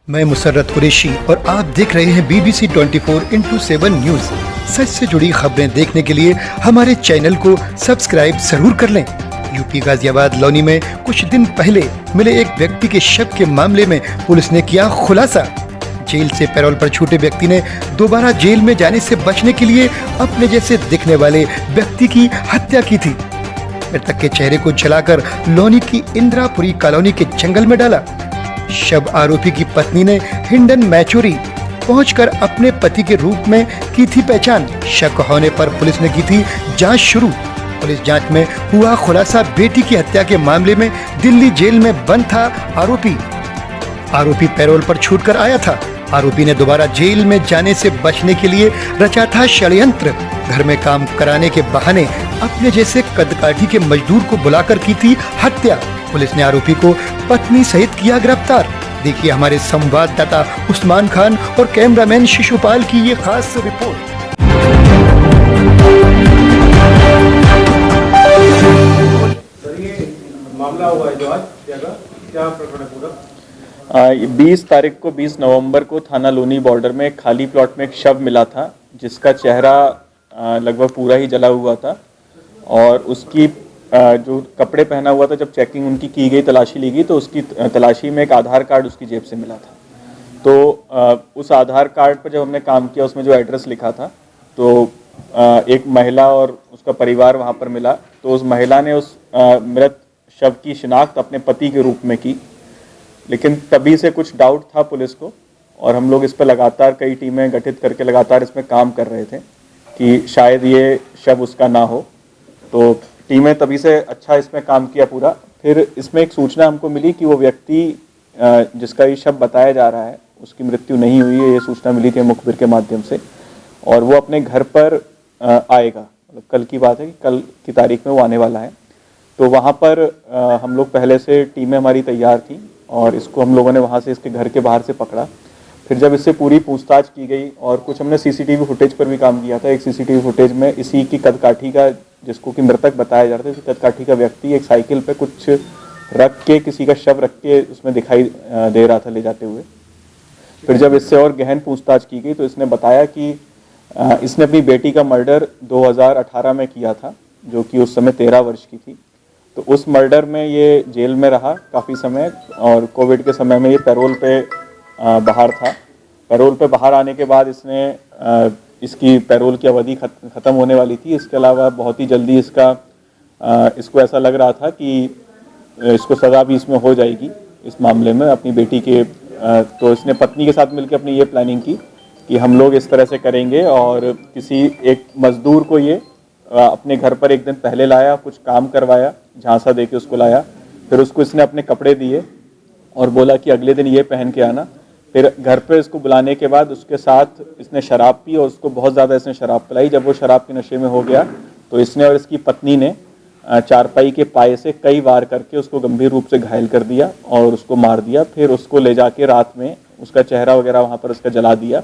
मैं मुसर्रत कुरैशी और आप देख रहे हैं BBC 24x7 न्यूज। सच से जुड़ी खबरें देखने के लिए हमारे चैनल को सब्सक्राइब जरूर कर लें। यूपी गाजियाबाद लौनी में कुछ दिन पहले मिले एक व्यक्ति के शव के मामले में पुलिस ने किया खुलासा। जेल से पैरोल पर छूटे व्यक्ति ने दोबारा जेल में जाने से बचने के लिए अपने जैसे दिखने वाले व्यक्ति की हत्या की थी। मृतक के चेहरे को जलाकर लौनी की इंदिरापुरी कॉलोनी के जंगल में डाला। शव आरोपी की पत्नी ने हिंडन मैचुरी पहुंचकर अपने पति के रूप में की थी पहचान। शक होने पर पुलिस ने की थी जांच शुरू। पुलिस जांच में हुआ खुलासा, बेटी की हत्या के मामले में दिल्ली जेल में बंद था आरोपी पैरोल पर छूटकर आया था। आरोपी ने दोबारा जेल में जाने से बचने के लिए रचा था षड्यंत्र। घर में काम कराने के बहाने अपने जैसे कदकाठी के मजदूर को बुलाकर की थी हत्या। पुलिस ने आरोपी को पत्नी सहित किया गिरफ्तार। देखिए हमारे संवाददाता उस्मान खान और कैमरामैन शिशुपाल की ये खास रिपोर्ट। मामला हुआ है जो आज क्या प्रकरण है पूरा? 20 तारीख को 20 नवंबर को थाना लोनी बॉर्डर में एक खाली प्लॉट में एक शव मिला था, जिसका चेहरा लगभग पूरा ही जला हुआ था और उसकी जो कपड़े पहना हुआ था, जब चेकिंग उनकी की गई, तलाशी ली गई, तो उसकी तलाशी में एक आधार कार्ड उसकी जेब से मिला था। तो उस आधार कार्ड पर जब हमने काम किया, उसमें जो एड्रेस लिखा था, तो एक महिला और उसका परिवार वहाँ पर मिला। तो उस महिला ने उस मृत शव की शिनाख्त अपने पति के रूप में की, लेकिन तभी से कुछ डाउट था पुलिस को और हम लोग इस पर लगातार कई टीमें गठित करके लगातार इसमें काम कर रहे थे कि शायद ये शव उसका ना हो। तो टीमें तभी से अच्छा इसमें काम किया पूरा। फिर इसमें एक सूचना हमको मिली कि वो व्यक्ति जिसका ये शव बताया जा रहा है, उसकी मृत्यु नहीं हुई है। ये सूचना मिली थी मुखबिर के माध्यम से और वो अपने घर पर आएगा। मतलब कल की बात है कि कल की तारीख में वो आने वाला है। तो वहाँ पर हम लोग पहले से टीमें हमारी तैयार थी और इसको हम लोगों ने वहाँ से इसके घर के बाहर से पकड़ा। फिर जब इससे पूरी पूछताछ की गई और कुछ हमने सीसीटीवी फुटेज पर भी काम किया था। एक सीसीटीवी फुटेज में इसी की कदकाठी का, जिसको कि मृतक बताया जा रहा था, इसी कदकाठी का व्यक्ति एक साइकिल पे कुछ रख के, किसी का शव रख के उसमें दिखाई दे रहा था ले जाते हुए। फिर जब इससे और गहन पूछताछ की गई तो इसने बताया कि इसने अपनी बेटी का मर्डर 2018 में किया था, जो कि उस समय 13 वर्ष की थी। तो उस मर्डर में ये जेल में रहा काफ़ी समय और कोविड के समय में ये पैरोल पे बाहर था। पैरोल पे बाहर आने के बाद इसने इसकी पैरोल की अवधि ख़त्म होने वाली थी। इसके अलावा बहुत ही जल्दी इसको ऐसा लग रहा था कि इसको सज़ा भी इसमें हो जाएगी इस मामले में अपनी बेटी के। तो इसने पत्नी के साथ मिलकर अपनी ये प्लानिंग की कि हम लोग इस तरह से करेंगे और किसी एक मज़दूर को ये अपने घर पर एक दिन पहले लाया, कुछ काम करवाया, झांसा दे के उसको लाया। फिर उसको इसने अपने कपड़े दिए और बोला कि अगले दिन ये पहन के आना। फिर घर पे इसको बुलाने के बाद उसके साथ इसने शराब पी और उसको बहुत ज़्यादा इसने शराब पिलाई। जब वो शराब के नशे में हो गया तो इसने और इसकी पत्नी ने चारपाई के पाए से कई वार करके उसको गंभीर रूप से घायल कर दिया और उसको मार दिया। फिर उसको ले जाके रात में उसका चेहरा वगैरह वहाँ पर उसका जला दिया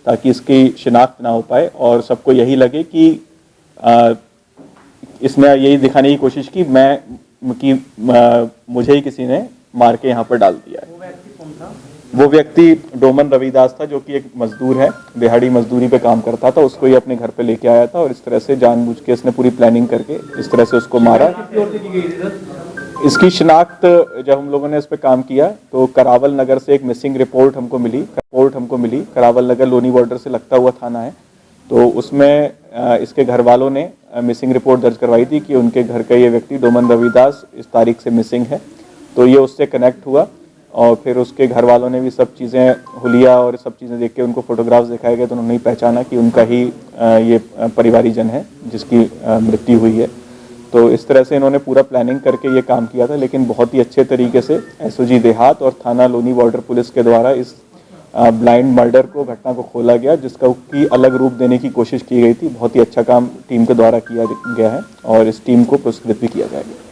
ताकि इसकी शिनाख्त ना हो पाए और सबको यही लगे कि इसने यही दिखाने की कोशिश की मुझे ही किसी ने मार के यहाँ पर डाल दिया है। वो व्यक्ति डोमन रविदास था, जो कि एक मजदूर है, दिहाड़ी मजदूरी पे काम करता था। उसको ही अपने घर पे लेके आया था और इस तरह से जानबूझ के इसने पूरी प्लानिंग करके इस तरह से उसको मारा। इसकी शिनाख्त जब हम लोगों ने इस पे काम किया तो करावल नगर से एक मिसिंग रिपोर्ट हमको मिली। करावल नगर लोनी बॉर्डर से लगता हुआ थाना है। तो उसमें इसके घर वालों ने मिसिंग रिपोर्ट दर्ज करवाई थी कि उनके घर का ये व्यक्ति डोमन रविदास इस तारीख से मिसिंग है। तो ये उससे कनेक्ट हुआ और फिर उसके घर वालों ने भी सब चीज़ें, हुलिया और सब चीज़ें देख के उनको फोटोग्राफ्स दिखाए गए तो उन्होंने पहचाना कि उनका ही ये परिवारीजन है जिसकी मृत्यु हुई है। तो इस तरह से इन्होंने पूरा प्लानिंग करके ये काम किया था, लेकिन बहुत ही अच्छे तरीके से एसओजी देहात और थाना लोनी बॉर्डर पुलिस के द्वारा इस ब्लाइंड मर्डर को, घटना को खोला गया, जिसका की अलग रूप देने की कोशिश की गई थी। बहुत ही अच्छा काम टीम के द्वारा किया गया है और इस टीम को पुरस्कृत भी किया जाएगा।